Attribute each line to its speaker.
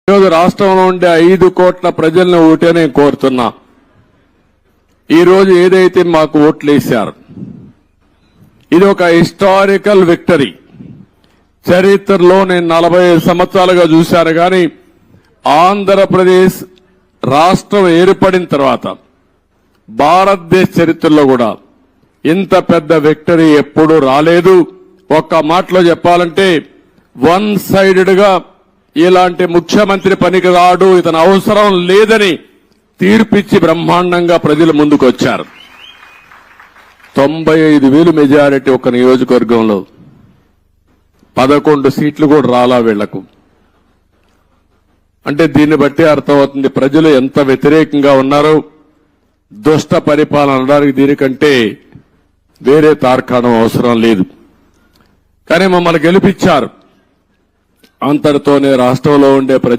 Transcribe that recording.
Speaker 1: ఈరోజు రాష్ట్రంలో ఉండే 5 కోట్ల ప్రజలను ఓటే నేను కోరుతున్నా. ఈరోజు ఏదైతే మాకు ఓట్లేశారు ఇది ఒక హిస్టారికల్ విక్టరీ. చరిత్రలో నేను 45 సంవత్సరాలుగా చూశాను కానీ ఆంధ్రప్రదేశ్ రాష్ట్రం ఏర్పడిన తర్వాత భారతదేశ చరిత్రలో కూడా ఇంత పెద్ద విక్టరీ ఎప్పుడూ రాలేదు. ఒక్క మాటలో చెప్పాలంటే వన్ సైడెడ్ గా ఇలాంటి ముఖ్యమంత్రి పనికి రాడు, ఇతను అవసరం లేదని తీర్పిచ్చి బ్రహ్మాండంగా ప్రజలు ముందుకు వచ్చారు. 95,000 మెజారిటీ ఒక నియోజకవర్గంలో 11 సీట్లు కూడా రాలా వీళ్లకు. అంటే దీన్ని బట్టి అర్థమవుతుంది ప్రజలు ఎంత వ్యతిరేకంగా ఉన్నారో. దుష్ట పరిపాలన అనడానికి దీనికంటే వేరే తార్కాణం అవసరం లేదు. కానీ మమ్మల్ని గెలిపించారు. అంతటితోనే రాష్ట్రంలో ఉండే ప్రజలు